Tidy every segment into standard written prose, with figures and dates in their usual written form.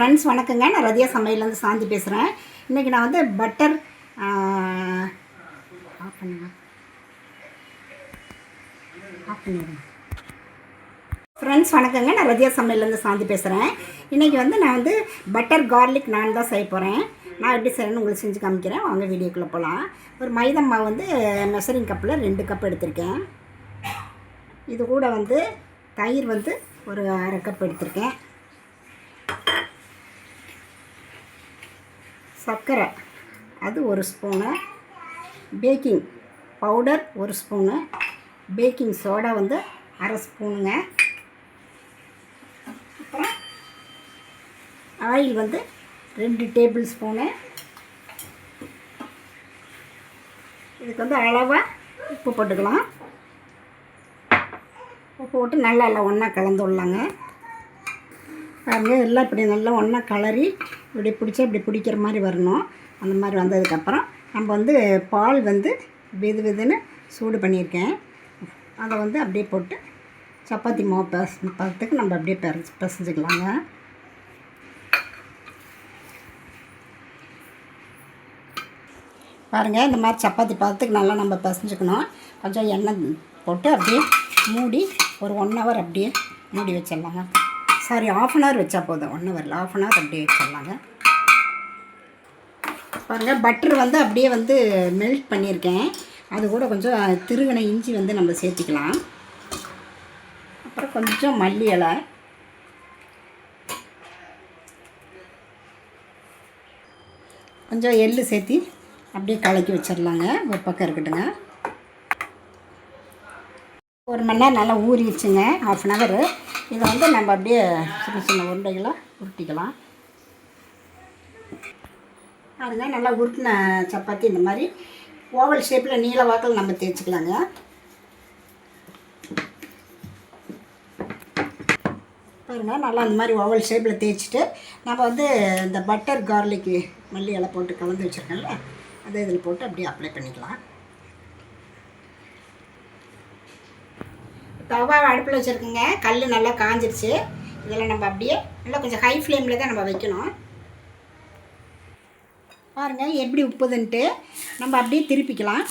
Friends வணக்கங்க. நான் ரதியா சமையலேருந்து சாந்தி பேசுகிறேன். இன்றைக்கி நான் வந்து பட்டர் ஆஃப் பண்ணுங்க ஃப்ரெண்ட்ஸ் வணக்கங்க. நான் ரதியா சமையலேருந்து சாந்தி பேசுகிறேன். இன்றைக்கி வந்து நான் வந்து பட்டர் கார்லிக் நான் தான் செய்ய போகிறேன். நான் எப்படி செய்யணும்னு உங்களுக்கு செஞ்சு காமிக்கிறேன். வாங்க வீடியோக்குள்ளே போகலாம். ஒரு மைதா மாவு வந்து மெஷரிங் கப்பில் 2 கப் எடுத்திருக்கேன். இது கூட வந்து தயிர் வந்து ஒரு அரை கப் எடுத்திருக்கேன். சர்க்கரை அது 1 spoon, baking powder 1 spoon, baking soda வந்து அரை ஸ்பூனுங்க. அப்புறம் ஆயில் வந்து 2 டேபிள் ஸ்பூனு. இதுக்கு வந்து அளவாக உப்பு போட்டுக்கலாம். உப்பு போட்டு நல்லா எல்லாம் ஒன்றா கலந்து விடலாங்க. பாருங்கள், எல்லாம் இப்படி நல்லா ஒன்றா கலரி இப்படி பிடிச்சா இப்படி பிடிக்கிற மாதிரி வரணும். அந்த மாதிரி வந்ததுக்கப்புறம் நம்ம வந்து பால் வந்து வெதுன்னு சூடு பண்ணியிருக்கேன். அதை வந்து அப்படியே போட்டு சப்பாத்தி மாவு பதத்துக்கு நம்ம அப்படியே பிசைஞ்சிக்கலாங்க. பாருங்கள், இந்த மாதிரி சப்பாத்தி பதத்துக்கு நல்லா நம்ம பிசைஞ்சிக்கணும். கொஞ்சம் எண்ணெய் போட்டு அப்படியே மூடி ஒரு 1 ஹவர் அப்படியே மூடி வச்சிடலாங்க. சாரி, 1/2 hour வச்சா போதும், 1 hour இல்லை, 1/2 hour அப்படியே வச்சிடலாங்க. பாருங்கள், பட்டர் வந்து அப்படியே வந்து மெல்ட் பண்ணியிருக்கேன். அது கூட கொஞ்சம் திருகின இஞ்சி வந்து நம்ம சேர்த்திக்கலாம். அப்புறம் கொஞ்சம் மல்லி இலை, கொஞ்சம் எள்ளு சேர்த்தி அப்படியே கலக்கி வச்சிடலாங்க. ஒரு பக்கம் இருக்கட்டுங்க. 1 மணி நேரம் நல்லா ஊறிடுச்சுங்க, 1/2 hour. இதை வந்து நம்ம அப்படியே சின்ன சின்ன உருண்டைகளாக உருட்டிக்கலாம். பாருங்க, நல்லா உருட்டின சப்பாத்தி இந்த மாதிரி ஓவல் ஷேப்பில் நீல வாக்கில் நம்ம தேய்ச்சிக்கலாங்க. பாருங்கள், நல்லா இந்த மாதிரி ஓவல் ஷேப்பில் தேய்ச்சிட்டு நம்ம வந்து இந்த பட்டர் கார்லிக்கு மல்லி இலை போட்டு கலந்து வச்சுருக்கோம்ல, அதை இதில் போட்டு அப்படியே அப்ளை பண்ணிக்கலாம். தவா அடுப்பில் வச்சுருக்கோங்க. கல் நல்லா காஞ்சிருச்சு. இதில் நம்ம அப்படியே நல்லா கொஞ்சம் ஹை ஃப்ளேமில் தான் நம்ம வைக்கணும். பாருங்கள் எப்படி உப்புதுன்ட்டு நம்ம அப்படியே திருப்பிக்கலாம்.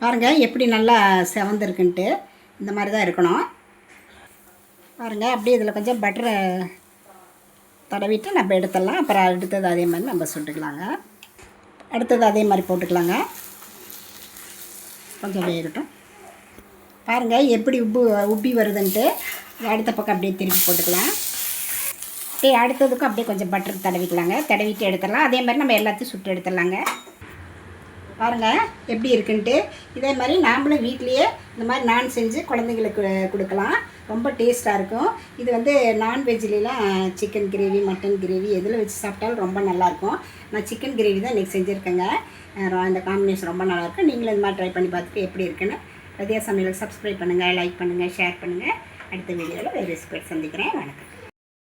பாருங்கள் எப்படி நல்லா செவந்திருக்குன்ட்டு. இந்த மாதிரி தான் இருக்கணும். பாருங்கள், அப்படியே இதில் கொஞ்சம் பட்டரை தடவிட்டு நம்ம எடுத்துடலாம். அப்புறம் அடுத்தது அதே மாதிரி நம்ம சுட்டுக்கலாங்க. அடுத்தது அதே மாதிரி போட்டுக்கலாங்க. கொஞ்சம் வேகட்டும். பாருங்கள் எப்படி உப்பி வருதுன்ட்டு. அடுத்த பக்கம் அப்படியே திருப்பி போட்டுக்கலாம். அப்படியே அடுத்ததுக்கும் அப்படியே கொஞ்சம் பட்டர் தடவிக்கலாங்க. தடவிட்டு எடுத்துடலாம். அதே மாதிரி நம்ம எல்லாத்தையும் சுட்டு எடுத்துடலாங்க. பாருங்கள் எப்படி இருக்குன்ட்டு. இதே மாதிரி நாமளும் வீட்லேயே இந்த மாதிரி நான் செஞ்சு குழந்தைங்களுக்கு கொடுக்கலாம். ரொம்ப டேஸ்ட்டாக இருக்கும். இது வந்து நான்வெஜ்லாம் சிக்கன் கிரேவி, மட்டன் கிரேவி எதில் வச்சு சாப்பிட்டாலும் ரொம்ப நல்லாயிருக்கும். நான் சிக்கன் கிரேவி தான் இன்றைக்கி செஞ்சுருக்கேங்க. இந்த காம்பினேஷன் ரொம்ப நல்லாயிருக்கும். நீங்களும் இந்த மாதிரி ட்ரை பண்ணி பார்த்துட்டு எப்படி இருக்குன்னு ரதியா சமையலுக்கு சப்ஸ்கிரைப் பண்ணுங்கள், லைக் பண்ணுங்கள், ஷேர் பண்ணுங்கள். அடுத்த வீடியோவில் வேறு ரெசிபி சந்திக்கிறேன். வணக்கம்.